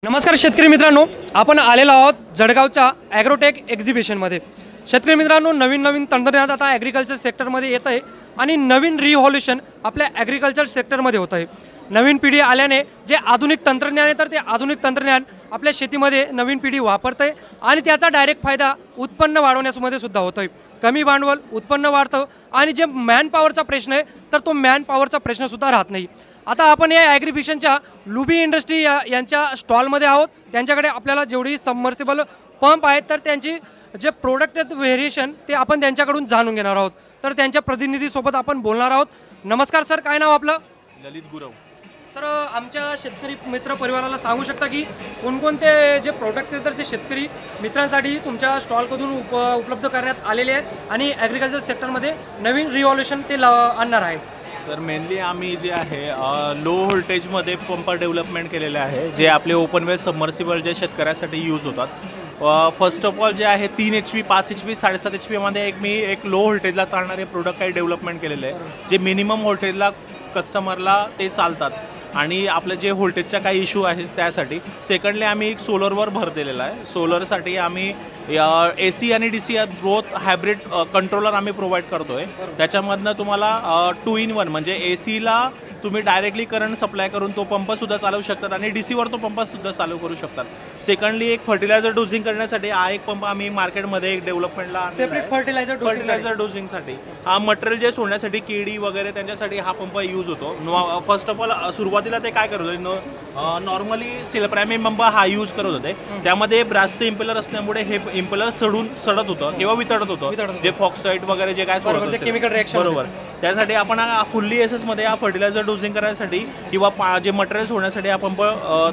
नमस्कार शेतकरी मित्रांनो, आपण आलेलो आहोत जळगावच्या ॲग्रोटेक एक्झिबिशनमध्ये। शेतकरी मित्रांनो, नवीन तंत्रज्ञान आता ॲग्रिकल्चर सेक्टरमध्ये येत आहे आणि नवीन रिव्हॉल्यूशन आपल्या ॲग्रिकल्चर सेक्टरमध्ये होत आहे। नवीन पिढी आल्याने जे आधुनिक तंत्रज्ञान आहे तर ते आधुनिक तंत्रज्ञान आपल्या शेतीमध्ये नवीन पिढी वापरते आणि त्याचा डायरेक्ट फायदा उत्पन्न वाढवण्यामध्ये सुद्धा होतोय। कमी भांडवल, उत्पन्न वाढतं आणि जे मॅन पॉवरचा प्रश्न आहे तर तो मॅन पॉवरचा प्रश्न सुद्धा राहत नाही। आता आपण या ॲग्रिबिशनच्या लुबी इंडस्ट्री यांच्या स्टॉलमध्ये आहोत। त्यांच्याकडे आपल्याला जेवढी सबमर्सिबल पंप आहेत तर त्यांची जे प्रोडक्ट आहेत व्हेरिएशन ते आपण त्यांच्याकडून जाणून घेणार आहोत। तर त्यांच्या प्रतिनिधीसोबत आपण बोलणार आहोत। नमस्कार सर, काय नाव आपलं? ललित गुरव। सर, आमच्या शेतकरी मित्र परिवाराला सांगू शकता की कोणकोणते जे प्रोडक्ट आहेत तर ते शेतकरी मित्रांसाठी तुमच्या स्टॉलमधून उपलब्ध करण्यात आलेले आहेत आणि ॲग्रिकल्चर सेक्टरमध्ये नवीन रिव्हॉल्यूशन ते आणणार आहेत? सर, मेनली आम्ही जे आहे लो व्होल्टेजमध्ये पंप डेव्हलपमेंट केलेले आहे, जे आपले ओपन वेल सबमर्सिबल जे शेतकऱ्यासाठी यूज होतात। फर्स्ट ऑफ ऑल जे आहे 3 HP, 5 HP, 7.5 HP मध्ये मी एक लो व्होल्टेजला चालणारे प्रोडक्ट काही डेव्हलपमेंट केलेले आहे, जे मिनिमम व्होल्टेजला कस्टमरला ते चालतात आणि आपले जे व्होल्टेजच्या काही इश्यू आहेत त्यासाठी। सेकंडली आम्ही एक सोलरवर भर दिलेला आहे। सोलरसाठी आम्ही AC आणि DC बोथ हायब्रिड कंट्रोलर आम्ही प्रोव्हाइड करतो आहे। त्याच्यामधनं तुम्हाला 2 in 1 म्हणजे ACला तुम्ही डायरेक्टली करंट सप्लाय करून तो पंपसुद्धा चालवू शकतात आणि DCवर तो पंपसुद्धा चालू करू शकतात। सेकंडली एक फर्टिलायझर डोजिंग करण्यासाठी हा एक पंप आम्ही मार्केटमध्ये एक डेव्हलपमेंटला सेपरेट फर्टिलायझर डोजिंगसाठी हा मटेरियल जे सोडण्यासाठी केडी वगैरे त्यांच्यासाठी हा पंप यूज होतो। फर्स्ट ऑफ ऑल सुरुवातीला ते काय करत होते, नॉर्मली सिलप्रायमिंग पंप हा यूज करत होते। त्यामध्ये ब्रासचे इम्पेलर असल्यामुळे हे इम्पेलर सडत होतं किंवा वितळत होतं, जे फॉक्साईड वगैरे जे काय सोडत होते केमिकल रिएक्शन। बरोबर, त्यासाठी आपण फुल्ली एसएस मध्ये हा फर्टिलायझर डोजिंग करण्यासाठी किंवा जे मटेरियल सोडण्यासाठी हा पंप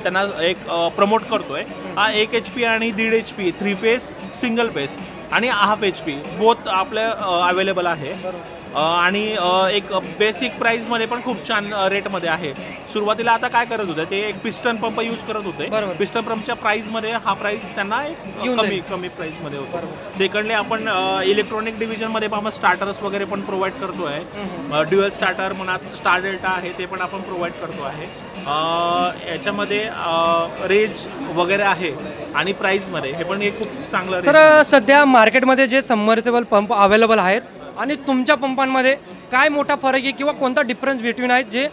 त्यांना एक प्रमोट करतोय। हा 1 HP आणि 1.5 HP 3 फेज, सिंगल फेज आणि हाफ HP बोथ आपल्या अवेलेबल आहे आणि एक बेसिक प्राईसमध्ये पण खूप छान रेटमध्ये आहे। सुरुवातीला आता काय करत होते ते एक पिस्टन पंप यूज करत होते। पिस्टन पंपच्या प्राईसमध्ये हा प्राईस त्यांना एक कमी प्राईसमध्ये होतो। सेकंडली आपण इलेक्ट्रॉनिक डिव्हिजनमध्ये पण स्टार्टर्स वगैरे पण प्रोव्हाइड करतो आहे। ड्युअल स्टार्टर म्हणा, स्टार डेल्टा आहे ते पण आपण प्रोव्हाइड करतो आहे। याच्यामध्ये रेंज वगैरे आहे आणि प्राईसमध्ये हे पण एक खूप चांगलं। सर, सध्या मार्केटमध्ये जे सबमर्सिबल पंप अवेलेबल आहेत आणि तुमच्या पंपांमध्ये काय मोठा फरक आहे किंवा कोणता डिफरन्स बिटवीन आहे जे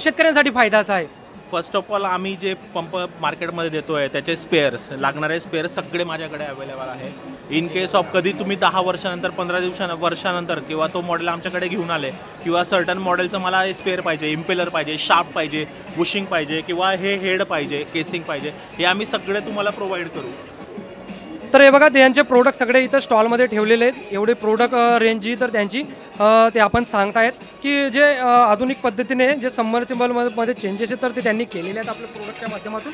शेतकऱ्यांसाठी फायद्याचा आहे? फर्स्ट ऑफ ऑल आम्ही जे पंप मार्केटमध्ये देतो आहे त्याचे स्पेअर्स, लागणारे स्पेअर्स सगळे माझ्याकडे अवेलेबल आहे। इन केस ऑफ कधी तुम्ही 10 वर्षानंतर, 15 वर्षानंतर किंवा तो मॉडेल आमच्याकडे घेऊन आले किंवा सर्टन मॉडेलचं मला स्पेअर पाहिजे, इम्पेलर पाहिजे, शाफ्ट पाहिजे, बुशिंग पाहिजे किंवा हे हेड पाहिजे, केसिंग पाहिजे, हे आम्ही सगळे तुम्हाला प्रोव्हाइड करू। तर हे बघा, त्यांचे प्रोडक्ट सगळे इथं स्टॉलमध्ये ठेवलेले आहेत। एवढे प्रोडक्ट रेंज जी तर त्यांची ते आपण सांगतायत की जे आधुनिक पद्धतीने जे सबमर्सिबलमध्ये चेंजेस आहेत तर ते त्यांनी केलेले आहेत आपल्या प्रोडक्टच्या माध्यमातून।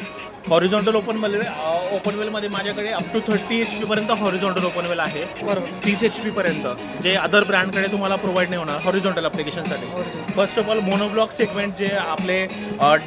हॉरिझॉन्टल ओपन वेलमध्ये माझ्याकडे अप टू 30 HP पर्यंत हॉरिझॉन्टल ओपन वेल आहे। बरोबर, 30 HP पर्यंत, जे अदर ब्रँडकडे तुम्हाला प्रोव्हाइड नाही होणार हॉरिझॉन्टल ॲप्लिकेशनसाठी। First of all monoblock segment जे आपले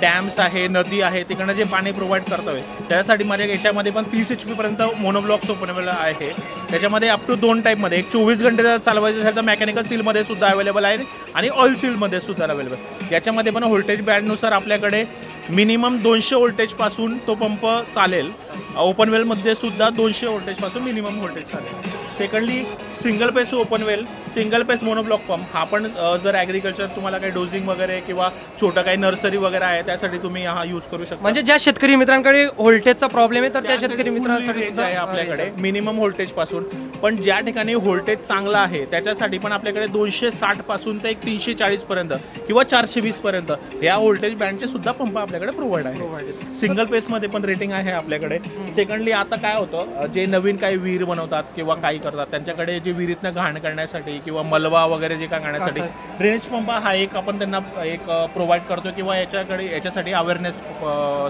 डॅम्स आहे, नदी आहे, तिकडनं जे पाणी प्रोव्हाइड करतोय त्यासाठी माझ्या याच्यामध्ये पण 30 HP पर्यंत मोनोब्लॉक्स ओपन वेल आहे। त्याच्यामध्ये अप टू 2 टाईपमध्ये, एक 24 घंटे चालवायचं असेल तर मेकॅनिकल सीलमध्ये सुद्धा अवेलेबल आहे आणि ऑइल सीलमध्ये सुद्धा अवेलेबल। याच्यामध्ये पण व्होल्टेज बँडनुसार आपल्याकडे मिनिमम 200 व्होल्टेजपासून तो पंप चालेल। ओपन वेलमध्ये सुद्धा 200 व्होल्टेजपासून मिनिमम व्होल्टेज चालेल। सेकंडली सिंगल पेस ओपन वेल, सिंगल पेस मोनोब्लॉक पंप हा पण जर ॲग्रिकल्चर तुम्हाला काही डोजिंग वगैरे किंवा छोटं काही नर्सरी वगैरे आहे त्यासाठी तुम्ही हा यूज करू शकता। म्हणजे ज्या शेतकरी मित्रांकडे व्होल्टेजचा प्रॉब्लेम आहे तर त्या शेतकरी मित्रांसाठी आहे आपल्याकडे मिनिमम व्होल्टेज पासून, पण ज्या ठिकाणी व्होल्टेज चांगला आहे त्याच्यासाठी पण आपल्याकडे 260 पासून ते 340 पर्यंत किंवा 420 पर्यंत या व्होल्टेज बँडचे सुद्धा पंप आपल्याकडे प्रोव्हाइड आहे। सिंगल पेसमध्ये पण रेटिंग आहे आपल्याकडे। सेकंडली आता काय होतं, जे नवीन काही विहीर बनवतात किंवा काही करतात त्यांच्याकडे जे विहिरीतनं घाण करण्यासाठी किंवा मलबा वगैरे जे काय करण्यासाठी ड्रेनेज पंप हा एक आपण त्यांना एक प्रोव्हाइड करतो किंवा याच्यासाठी अवेअरनेस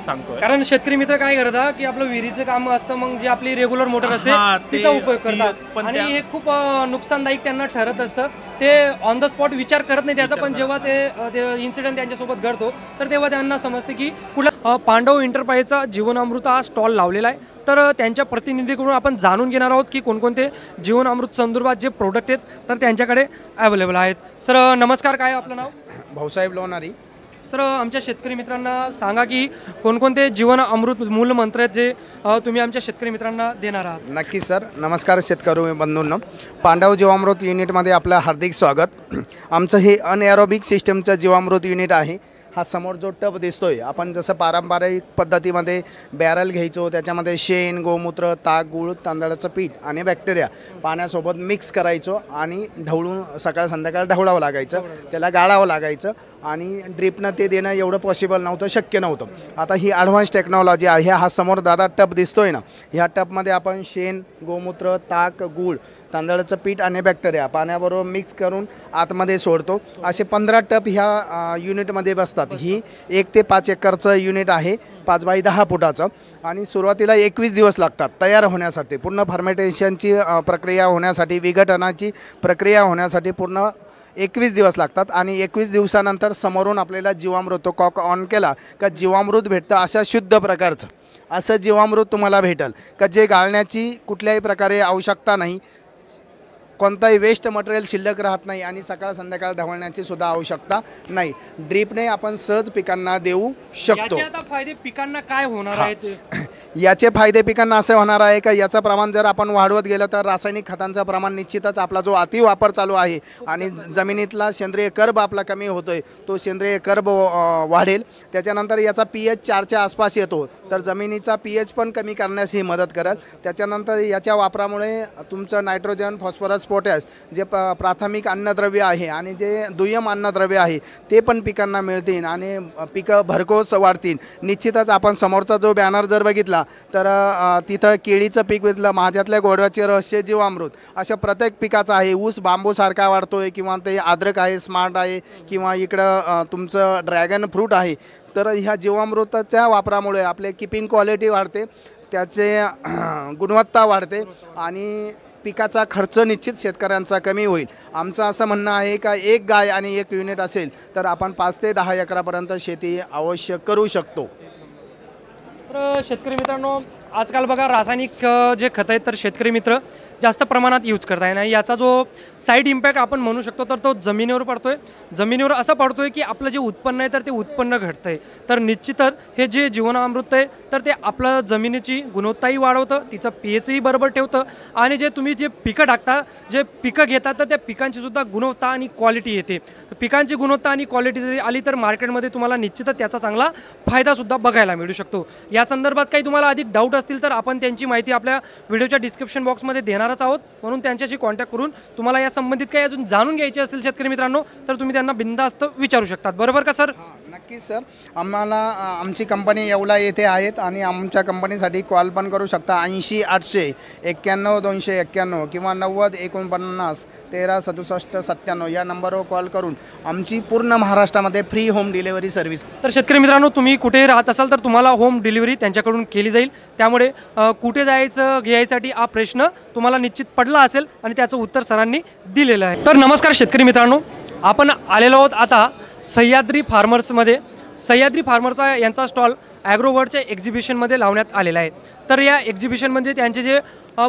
सांगतो। कारण शेतकरी मित्र काय करतात की आपलं विहिरीचं काम असतं, मग जी आपली रेग्युलर मोटर असते तिचा उपयोग करतात आणि हे खूप नुकसानदायक त्यांना ठरत असतं। ते ऑन द स्पॉट विचार करत नाही त्याचा, पण जेव्हा ते इन्सिडेंट त्यांच्यासोबत घडतो तर तेव्हा त्यांना समजते की कुठला पांडव एंटरप्राइजचा जीवनामृत हा स्टॉल लावलेला आहे। तर त्यांच्या प्रतिनिधीकडून आपण जाणून घेणार आहोत की कोणकोणते जीवनामृत संदर्भात जे प्रोडक्ट आहेत तर त्यांच्याकडे अवेलेबल आहेत। सर नमस्कार, काय आपलं नाव? भाऊसाहेब लोणारी। सर आमच्या शेतकरी मित्रांना सांगा की कोणकोणते जीवन अमृत मूलमंत्र आहेत जे तुम्ही आमच्या शेतकरी मित्रांना देणार आहात. नक्की सर. नमस्कार शेतकरी बंधूंनो, पांडव जीवामृत युनिटमध्ये आपलं हार्दिक स्वागत. आमचं हे अनएरोबिक सिस्टमचं जीवामृत युनिट आहे. हा समोर जो टब दिसतोय, आपण जसं पारंपरिक पद्धतीमध्ये बॅरल घ्यायचो, त्याच्यामध्ये शेण, गोमूत्र, ताक, गूळ, तांदळाचं पीठ आणि बॅक्टेरिया पाण्यासोबत मिक्स करायचो आणि ढवळून सकाळ संध्याकाळ ढवळावं लागायचं, त्याला गाळावं लागायचं आणि ड्रिपनं ते देणं एवढं पॉसिबल नव्हतं, शक्य नव्हतं. आता ही ॲडव्हान्स टेक्नॉलॉजी आहे. हा समोर दादा टब दिसतोय ना, ह्या टबमध्ये आपण शेण, गोमूत्र, ताक, गूळ, तांदळाचं पीठ आणि बॅक्टेरिया पाण्याबरोबर मिक्स करून आतमध्ये सोडतो. असे 15 टब ह्या युनिटमध्ये बसतात. ही 1 ते 5 एकरचं युनिट आहे, 5 बाय 10 फुटाचं. आणि सुरुवातीला 21 दिवस लागतात तयार होण्यासाठी, पूर्ण फर्मेंटेशनची प्रक्रिया होण्यासाठी, विघटनाची प्रक्रिया होण्यासाठी पूर्ण 21 दिवस लागतात. आणि 21 दिवसानंतर समोरून आपल्याला जीवामृत, तो कॉक ऑन केला का जीवामृत भेटतं. अशा शुद्ध प्रकारचं असं जीवामृत तुम्हाला भेटेल का जे गाळण्याची कुठल्याही प्रकारे आवश्यकता नाही, कोणताही वेस्ट मटेरियल शिल्लक राहत नाही आणि सकाळ संध्याकाळ ढवळण्याची सुद्धा आवश्यकता नाही. ड्रीपने आपण सहज पिकांना देऊ शकतो. याचे आता फायदे पिकांना काय होणार आहेत? याचे फायदे पिकांना असे होणार आहे का याचं प्रमाण जर आपण वाढवत गेलं तर रासायनिक खतांचं प्रमाण निश्चितच, आपला जो अतिवापर चालू आहे आणि जमिनीतला सेंद्रिय कर्ब आपला कमी होतोय, तो सेंद्रिय कर्ब वाढेल. त्याच्यानंतर याचा pH 4च्या आसपास येतो, तर जमिनीचा pH पण कमी करण्यास ही मदत करेल. त्याच्यानंतर याच्या वापरामुळे तुमचं नायट्रोजन, फॉस्फरस, पोटॅश जे प्राथमिक अन्नद्रव्य आहे आणि जे दुय्यम अन्नद्रव्य आहे ते पण पिकांना मिळतील आणि पिकं भरघोस वाढतील. निश्चितच आपण समोरचा जो बॅनर जर बघितला तर तिथं केळीचं पीक घेतलं, माझ्यातल्या गोडव्याचे रहस्य जीवामृत, अशा प्रत्येक पिकाचं आहे. ऊस बांबूसारखा वाढतोय किंवा ते अद्रक आहे, स्मार्ट आहे किंवा इकडं तुमचं ड्रॅगन फ्रूट आहे. तर ह्या जीवामृताच्या वापरामुळे आपले किपिंग क्वालिटी वाढते, त्याचे गुणवत्ता वाढते आणि पिकाचा खर्च निश्चित शेतकऱ्यांचा कमी होईल. आमचं असं म्हणणं आहे का 1 गाय आणि 1 युनिट असेल तर आपण 5 ते 10 एकरापर्यंत शेती अवश्य करू शकतो. तर शेतकरी मित्रांनो, आजकाल बघा रासायनिक जे खतं आहेत तर शेतकरी मित्र जास्त प्रमाणात यूज करत आहे आणि याचा जो साईड इम्पॅक्ट आपण म्हणू शकतो तर तो जमिनीवर पडतोय. जमिनीवर असं पडतोय की आपलं जे उत्पन्न आहे तर ते उत्पन्न घटतं आहे. तर निश्चितच हे जे जीवनामृत आहे तर ते आपलं जमिनीची गुणवत्ताही वाढवतं, तिचं pHही बरोबर ठेवतं आणि जे तुम्ही जे पिकं टाकता, जे पिकं घेता तर त्या पिकांची सुद्धा गुणवत्ता आणि क्वालिटी येते. पिकांची गुणवत्ता आणि क्वालिटी जरी आली तर मार्केटमध्ये तुम्हाला निश्चितच त्याचा चांगला फायदासुद्धा बघायला मिळू शकतो. या संदर्भात काही तुम्हाला अधिक डाऊट असतील तर आपण त्यांची माहिती आपल्या व्हिडिओच्या डिस्क्रिप्शन बॉक्समध्ये देणारच आहोत, म्हणून त्यांच्याशी कॉन्टॅक्ट करून तुम्हाला या संबंधित काही अजून जाणून घ्यायचे असतील शेतकरी मित्रांनो तर तुम्ही त्यांना बिनधास्त विचारू शकतात. बरोबर का सर? नक्की सर. आमची कंपनी येवला येथे आहेत आणि आमच्या कंपनीसाठी कॉल पण करू शकता. 80 800 91 291 किंवा 90 49 13 67 97 या नंबरवर कॉल करून आमची पूर्ण महाराष्ट्रामध्ये फ्री होम डिलिव्हरी सर्व्हिस. तर शेतकरी मित्रांनो, तुम्ही कुठे राहत असाल तर तुम्हाला होम डिलिव्हरी त्यांच्याकडून केली जाईल. त्यामुळे कुठे जायचं घ्यायसाठी हा प्रश्न तुम्हाला निश्चित पडला असेल आणि त्याचं उत्तर सरांनी दिलेलं आहे. तर नमस्कार शेतकरी मित्रांनो, आपण आलेलो आहोत आता सह्याद्री फार्मर्समध्ये. सह्याद्री फार्मरचा यांचा स्टॉल ॲग्रोवर्डच्या एक्झिबिशनमध्ये लावण्यात आलेला आहे. तर या एक्झिबिशनमध्ये त्यांचे जे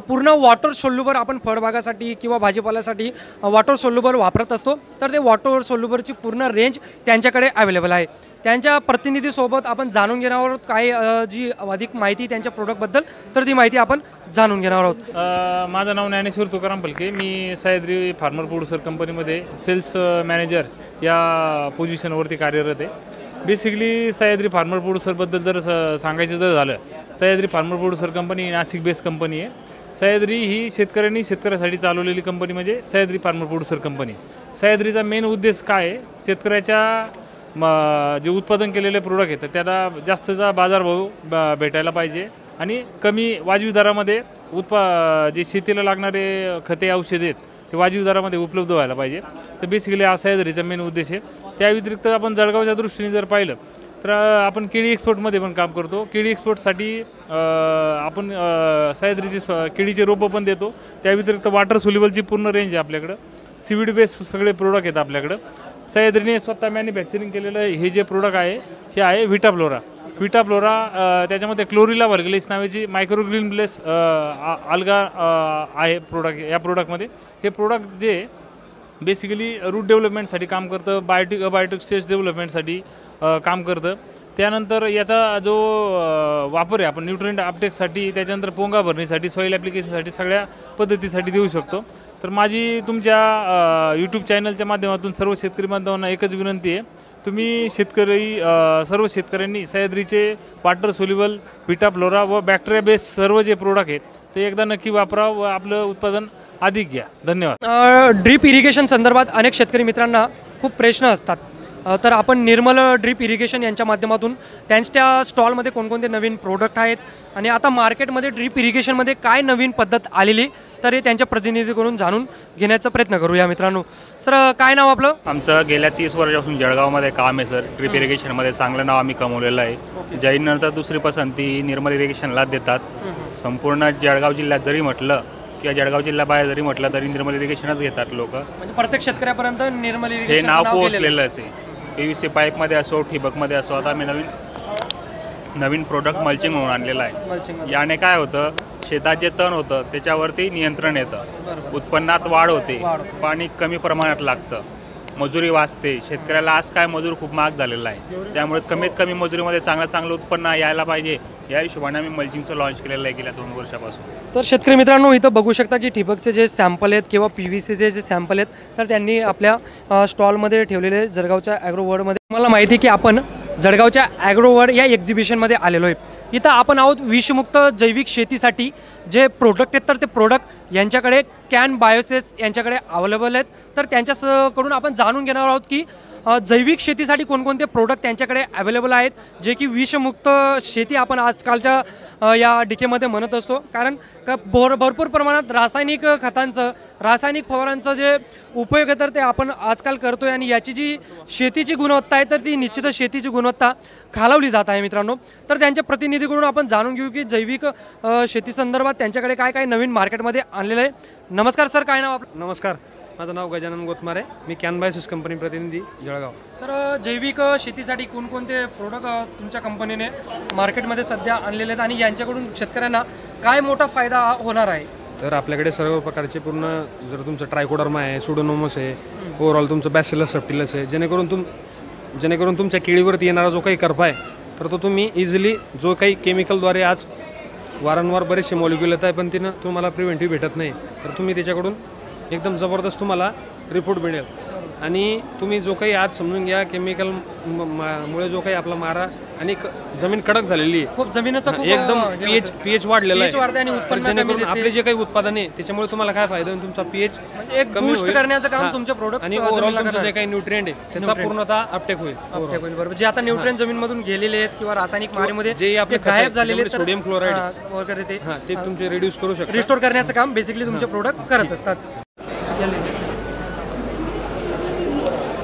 पूर्ण वॉटर सोल्युबर आपण फळबागासाठी किंवा भाजीपाल्यासाठी वॉटर सोल्युबर वापरत असतो तर ते वॉटर सोल्युबरची पूर्ण रेंज त्यांच्याकडे अवेलेबल आहे. त्यांच्या प्रतिनिधीसोबत आपण जाणून घेणार आहोत काही जी अधिक माहिती त्यांच्या प्रोडक्टबद्दल, तर ती माहिती आपण जाणून घेणार आहोत. माझं नाव ज्ञानेश्वर तुकाराम पलके. मी सह्याद्री फार्मर प्रोड्युसर कंपनीमध्ये सेल्स मॅनेजर या पोझिशनवरती कार्यरत आहे. बेसिकली सह्याद्री फार्मर प्रोड्युसरबद्दल जर सांगायचं जर झालं, Sahyadri farmer producer company Nashik based company आहे. सह्याद्री ही शेतकऱ्यासाठी चालवलेली कंपनी म्हणजे सह्याद्री फार्मर प्रोड्युसर कंपनी. सह्याद्रीचा मेन उद्देश काय आहे, शेतकऱ्याच्या जे उत्पादन केलेले प्रोडक्ट आहेत त्याला जास्तचा बाजारभाव भेटायला पाहिजे आणि कमी वाजवी दरामध्ये जे शेतीला लागणारे खते औषधे आहेत ते वाजवी दरामध्ये उपलब्ध व्हायला पाहिजे. तर बेसिकली हा सह्याद्रीचा मेन उद्देश आहे. त्या व्यतिरिक्त आपण जळगावच्या दृष्टीने जर पाहिलं तर आपण केळी एक्सपोर्टमध्ये पण काम करतो. केळी एक्सपोर्टसाठी आपण सह्याद्रीची केळीचे रोपं पण देतो. त्या व्यतिरिक्त वॉटर सोल्युबलची पूर्ण रेंज आहे आपल्याकडं. सीवीड बेस्ड सगळे प्रोडक्ट आहेत आपल्याकडं. सह्याद्रीने स्वतः मॅन्युफॅक्चरिंग केलेलं हे जे प्रोडक्ट आहे हे आहे व्हिटाफ्लोरा. त्याच्यामध्ये क्लोरिला व्हर्गलिस नावाची मायक्रोग्रीन प्लेस आल्गा आहे प्रोडक्ट. या प्रोडक्टमध्ये हे प्रोडक्ट जे बेसिकली रूट डेव्हलपमेंटसाठी काम करतं, बायोटिक स्टेज डेव्हलपमेंटसाठी काम करतं. त्यानंतर याचा जो वापर आहे आपण न्यूट्रिएंट अपटेकसाठी, त्याच्यानंतर पोंगा भरणीसाठी, सॉईल ॲप्लिकेशनसाठी सगळ्या पद्धतीसाठी देऊ शकतो. तर माझी तुमच्या यूट्यूब चॅनलच्या माध्यमातून सर्व शेतकरी बांधवांना एकच विनंती आहे, तुम्ही सर्व शेतकऱ्यांनी सह्याद्रीचे वॉटर सोल्युबल, व्हिटा फ्लोरा व बॅक्टेरिया बेस सर्व जे प्रोडक्ट आहेत ते एकदा नक्की वापरा व आपलं उत्पादन अधिक घ्या. धन्यवाद. ड्रीप इरिगेशन संदर्भात अनेक शेतकरी मित्रांना खूप प्रश्न असतात, तर आपण निर्मल ड्रीप इरिगेशन यांच्या माध्यमातून त्यांच्या स्टॉलमध्ये कोणकोणते नवीन प्रोडक्ट आहेत आणि आता मार्केटमध्ये ड्रीप इरिगेशनमध्ये काय नवीन पद्धत आलेली, तर हे त्यांच्या प्रतिनिधीकडून जाणून घेण्याचा प्रयत्न करूया. मित्रांनो, सर काय नाव आपलं? आमचं गेल्या 30 वर्षापासून जळगावमध्ये काम आहे सर. ड्रीप इरिगेशनमध्ये चांगलं नाव आम्ही कमवलेलं आहे. जैननंतर दुसरी पसंती निर्मल इरिगेशनला देतात. संपूर्ण जळगाव जिल्ह्यात जरी म्हटलं किंवा जळगाव जिल्ह्याबाहेर जरी म्हटलं तरी निर्मल इरिगेशनच घेतात लोक. म्हणजे प्रत्येक शेतकऱ्यापर्यंत निर्मल हे इरिगेशन नाव पोहोचलेलंच आहे. PVC पाईपमध्ये असो, ठिबकमध्ये असो. आता आम्ही नवीन प्रोडक्ट मल्चिंग म्हणून आणलेलं आहे. याने काय होतं, शेतात जे तण होतं त्याच्यावरती नियंत्रण येतं, उत्पन्नात वाढ होते, पाणी कमी प्रमाणात लागतं, मजुरी वाचते. शेतकऱ्याला आज काय मजूर खूप महाग झालेला आहे, त्यामुळे कमीत कमी मजुरीमध्ये चांगलं उत्पन्न यायला पाहिजे या हिशोबाने आम्ही मल्चिंगचं लॉन्च केलेलं आहे गेल्या 2 वर्षापासून. तर शेतकरी मित्रांनो, इथं बघू शकता की ठिबकचे जे सॅम्पल आहेत किंवा PVCचे जे सॅम्पल आहेत तर त्यांनी आपल्या स्टॉलमध्ये ठेवलेले जळगावच्या ॲग्रो वर्ल्डमध्ये. मला माहिती आहे की आपण जळगावच्या ॲग्रो वर्ल्ड या एक्झिबिशनमध्ये आलेलो आहे. इथं आपण आहोत विषमुक्त जैविक शेतीसाठी जे प्रोडक्ट आहेत तर ते प्रोडक्ट यांच्याकडे कॅन बायोसेस यांच्याकडे अवेलेबल आहेत. तर त्यांच्याकडून आपण जाणून घेणार आहोत की जैविक शेतीसाठी कोणकोणते प्रोडक्ट त्यांच्याकडे अवेलेबल आहेत, जे की विषमुक्त शेती आपण आजकालच्या या डिकेमध्ये म्हणत असतो. कारण भरपूर प्रमाणात रासायनिक खतांचं, रासायनिक फवारांचं जे उपयोग आहे तर ते आपण आजकाल करतो आहे आणि याची जी शेतीची गुणवत्ता आहे तर ती निश्चितच शेतीची गुणवत्ता खालावली जात आहे. मित्रांनो, तर त्यांच्या प्रतिनिधीकडून आपण जाणून घेऊ की जैविक शेती संदर्भात त्यांच्याकडे काय काय नवीन मार्केटमध्ये आणलेलं आहे. नमस्कार सर, काय नाव आपलं? नमस्कार, माझं नाव गजानन गोतमारे, मी कॅन बायोसिस कंपनी प्रतिनिधी जळगाव. सर, जैविक शेतीसाठी कोणकोणते प्रोडक्ट तुमच्या कंपनीने मार्केटमध्ये सध्या आणलेले आहेत आणि यांच्याकडून शेतकऱ्यांना काय मोठा फायदा होणार आहे? तर आपल्याकडे सर्व प्रकारचे पूर्ण, जर तुमचं ट्रायकोडर्मा आहे, सुडोनोमस आहे, ओव्हरऑल तुमचं बॅसिलस सबटिलस आहे, जेणेकरून तुमच्या केळीवरती येणारा जो काही करपा आहे तर तो तुम्ही इझिली, जो काही केमिकलद्वारे आज वारंवार बरेचसे मॉलिक्युल येत आहे पण तिनं तुम्हाला प्रिव्हेंटिव्ह भेटत नाही, तर तुम्ही त्याच्याकडून एकदम जबरदस्त तुम्हाला रिपोर्ट मिळेल. आणि तुम्ही जो काही आज समजून घ्या, केमिकल मुळे जो काही आपला मारा आणि जमीन कडक झालेली आहे, खूप जमिनीचं एकदम पीएच वाढलेला आहे, जेणेकरून जेणेकरून आपले जे काही उत्पादन आहे त्याच्यामुळे तुम्हाला काय फायदा होईल, तुमचा पीएच एक बूस्ट करण्याचं काम तुमचे प्रोडक्ट आणि ओव्हरऑल तुमचं जे काही न्यूट्रिएंट आहे त्याचा पूर्णतः अपटेक होईल. बरोबर, जे आता न्यूट्रिएंट जमीनमधून गेलेले आहेत किंवा रासायनिक मारीमध्ये जे आपले गायब झालेले सोडियम क्लोराईड वगैरे ते तुमचे रिड्यूस करू शकतात, रिस्टोर करण्याचं काम बेसिकली तुमचे प्रोडक्ट करत असतात.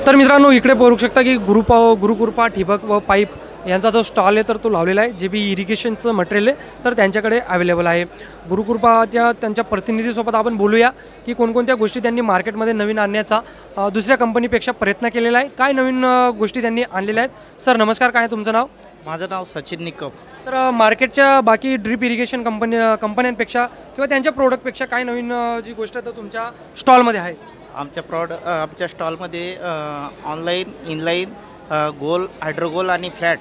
तर मित्रांनो, इकडे बघू शकता की गुरुकृपा ठिबक व पाईप यांचा जो स्टॉल आहे तर तो लावलेला आहे. जे बी इरिगेशनचं मटेरियल आहे तर त्यांच्याकडे अवेलेबल आहे. गुरुकृपाच्या त्यांच्या प्रतिनिधीसोबत आपण बोलूया की कोणकोणत्या गोष्टी त्यांनी मार्केटमध्ये नवीन आणण्याचा दुसऱ्या कंपनीपेक्षा प्रयत्न केलेला आहे, काय नवीन गोष्टी त्यांनी आणलेल्या आहेत. सर नमस्कार, काय तुमचं नाव? माझं नाव सचिन निकम. सर, मार्केटच्या बाकी ड्रीप इरिगेशन कंपन्यांपेक्षा किंवा त्यांच्या प्रोडक्टपेक्षा काय नवीन जी गोष्ट तर तुमच्या स्टॉलमध्ये आहे? आमच्या स्टॉलमध्ये ऑनलाईन, इनलाईन, गोल, हायड्रोगोल आणि फ्लॅट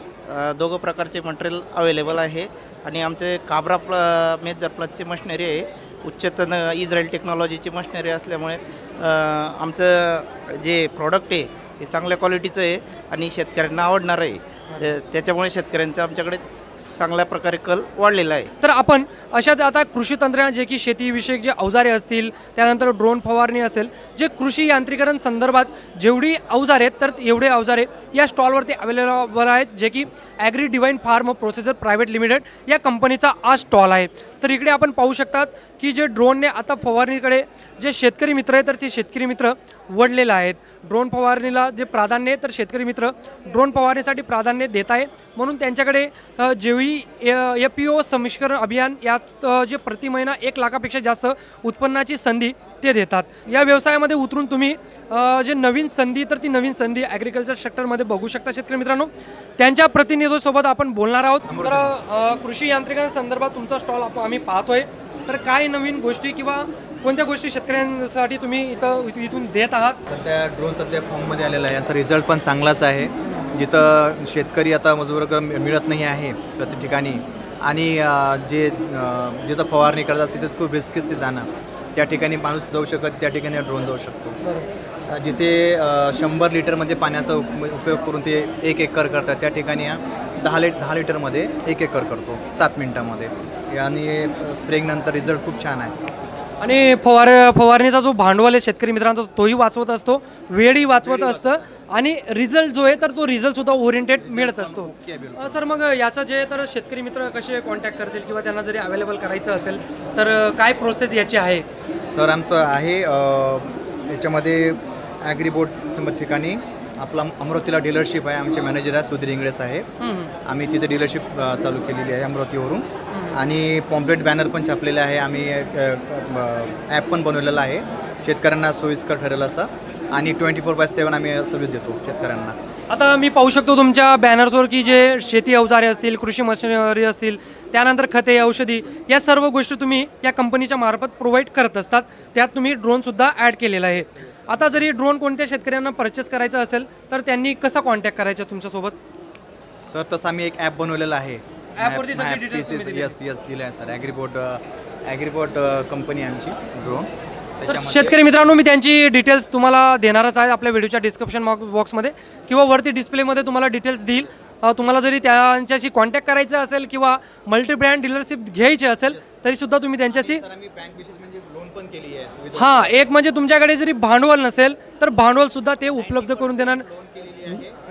दोघं प्रकारचे मटेरियल अवेलेबल आहे. आणि आमचे काब्रा मेजर प्लसची मशिनरी आहे, उच्चतन इस्रायल टेक्नॉलॉजीची मशिनरी असल्यामुळे आमचं जे प्रोडक्ट आहे हे चांगल्या क्वालिटीचं आहे आणि शेतकऱ्यांना आवडणार आहे. त्याच्यामुळे शेतकऱ्यांचं आमच्याकडे चांगल्या प्रकारे कल वाढलेला आहे. तर आपण अशाच आता कृषी तंत्रज्ञान, जे की शेतीविषयक जे अवजारे असतील, त्यानंतर ड्रोन फवारणी असेल, जे कृषी यांत्रिकरण संदर्भात जेवढी अवजारे आहेत तर एवढे अवजारे या स्टॉलवरती अवेलेबल आहेत, जे की Agri Divine Farm Processor Private Limited या कंपनीचा आज स्टॉल आहे. तर इकडे आपण पाहू शकतात की जे ड्रोनने आता फवारणीकडे जे शेतकरी मित्र आहे तर ते शेतकरी मित्र वळलेले आहेत. ड्रोन फवारणीला जे प्राधान्य आहे तर शेतकरी मित्र ड्रोन फवारणीसाठी प्राधान्य देत आहे. म्हणून त्यांच्याकडे जेवी FPO समिश्रण अभियान यात जे प्रति महिना 1 लाखापेक्षा जास्त उत्पन्नाची संधी ते देतात. या व्यवसायामध्ये उतरून तुम्ही जे नवीन संधी तर ती नवीन संधी ॲग्रिकल्चर सेक्टरमध्ये बघू शकता. शेतकरी मित्रांनो, त्यांच्या प्रतिनिधीसोबत आपण बोलणार आहोत. तर कृषी यांत्रिकरण संदर्भात तुमचा स्टॉल आम्ही पाहतोय, तर काय नवीन गोष्टी किंवा कोणत्या गोष्टी शेतकऱ्यांसाठी तुम्ही इथून देत आहात? सध्या ड्रोन फॉर्ममध्ये आलेला आहे, याचा रिझल्ट पण चांगलाच आहे. जिथं शेतकरी आता मजूर मिळत नाही आहे प्रत्येक ठिकाणी आणि जिथं फवारणी करत असते तिथं खूप रिस्कीच जाणं, त्या ठिकाणी माणूस जाऊ शकत, त्या ठिकाणी ड्रोन जाऊ शकतो. जिथे 100 लिटरमध्ये पाण्याचा उपयोग करून ते 1 एकर करतात, त्या ठिकाणी 10 लिटरमध्ये 1 एकर करतो 7 मिनटामध्ये आणि स्प्रेइंगनंतर रिझल्ट खूप छान आहे. आणि फवारणीचा जो भांडवल आहे शेतकरी मित्रांचा तोही वाचवत असतो, वेळही वाचवत असतं आणि रिझल्ट जो आहे तर तो रिझल्टसुद्धा ओरिएंटेड मिळत असतो. सर मग याचं जे तर शेतकरी मित्र कसे कॉन्टॅक्ट करतील किंवा त्यांना जरी अवेलेबल करायचं असेल तर काय प्रोसेस याची आहे? सर आमचं आहे याच्यामध्ये ॲग्रीबोट ठिकाणी आपला अमरावतीला डीलरशिप आहे, आमचे मॅनेजर आहे सुधीर इंगळे साहेब. आम्ही तिथे डीलरशिप चालू केलेली आहे अमरावतीवरून आणि पॉम्पलेट बॅनर पण छापलेले आहे. आम्ही ॲप पण बनवलेला आहे शेतकऱ्यांना सोयीस्कर ठरेल असं आणि 24/7 आम्ही सर्व्हिस देतो शेतकऱ्यांना. आता मी पाहू शकतो तुमच्या बॅनर्सवर की जे शेती अवजारे असतील, कृषी मशिनरी असतील, त्यानंतर खते, औषधी या सर्व गोष्टी तुम्ही या कंपनीच्या मार्फत प्रोव्हाइड करत असतात. त्यात तुम्ही ड्रोनसुद्धा ॲड केलेला आहे. आता जरी ड्रोन कोणत्या शेतकऱ्यांना परचेस करायचं असेल तर त्यांनी कसा कॉन्टॅक्ट करायचा तुमच्यासोबत? सर तसं आम्ही एक ॲप बनवलेला आहे. ॲपवरती सगळे डिटेल्स यस दिलं आहे सर. ॲग्रीबोट कंपनी आमची ड्रोन. तर शेतकरी मित्रांनो मी त्यांची डिटेल्स तुम्हाला देणारच आहे आपल्या व्हिडिओच्या डिस्क्रिप्शन बॉक्समध्ये किंवा वरती डिस्प्लेमध्ये तुम्हाला डिटेल्स देईल. तुम्हाला जरी त्यांच्याशी कॉन्टॅक्ट करायचं असेल किंवा मल्टी ब्रँड डीलरशिप घ्यायची असेल तरीसुद्धा तुम्ही त्यांच्याशी हां एक म्हणजे तुमच्याकडे जरी भांडवल नसेल तर भांडवलसुद्धा ते उपलब्ध करून देणार.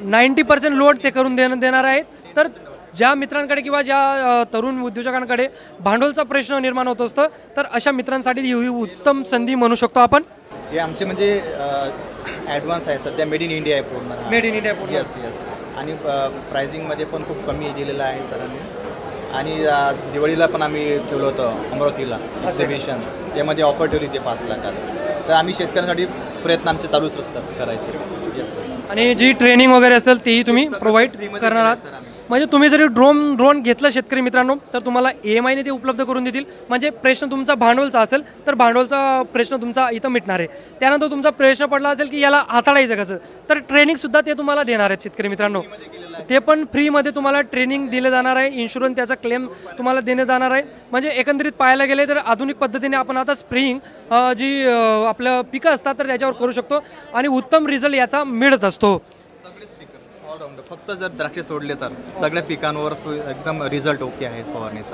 90% लोड ते करून देणार आहेत. तर ज्या मित्रांकडे किंवा ज्या तरुण उद्योजकांकडे भांडवलचा प्रश्न निर्माण होत असतं तर अशा मित्रांसाठी ही उत्तम संधी म्हणू शकतो आपण. हे आमचे म्हणजे ॲडव्हान्स आहे सध्या, मेड इन इंडिया आहे पूर्ण. मेड इन इंडिया पूर्ण. यस आणि प्राइसिंगमध्ये पण खूप कमी दिलेलं आहे सरांनी. आणि दिवाळीला पण आम्ही ठेवलं होतं अमरावतीला एक्झिबिशन, त्यामध्ये ऑफर ठेवली ते 5 लाखात. तर आम्ही शेतकऱ्यांसाठी प्रयत्न आमचे चालूच असतात करायचे. Yes sir. आणि जी ट्रेनिंग वगैरे असेल तेही तुम्ही प्रोव्हाइड करणार आहात. म्हणजे तुम्ही जरी ड्रोन घेतलं शेतकरी मित्रांनो तर तुम्हाला EMI ने ते उपलब्ध करून देतील. म्हणजे प्रश्न तुमचा भांडवलचा असेल तर भांडवलचा प्रश्न तुमचा इथं मिटणार आहे. त्यानंतर तुमचा प्रश्न पडला असेल की याला हाताळायचं कसं तर ट्रेनिंगसुद्धा ते तुम्हाला देणार आहेत शेतकरी मित्रांनो. ते पण फ्रीमध्ये तुम्हाला ट्रेनिंग दिलं जाणार आहे. इन्शुरन्स त्याचा क्लेम तुम्हाला देण्यात जाणार आहे. म्हणजे एकंदरीत पाहायला गेले तर आधुनिक पद्धतीने आपण आता स्प्रेइंग जी आपलं पिकं असतात तर त्याच्यावर करू शकतो आणि उत्तम रिझल्ट याचा मिळत असतो. फक्त जर द्राक्षे सोडले तर सगळ्या पिकांवर एकदम रिझल्ट ओके आहे फवारणीचा.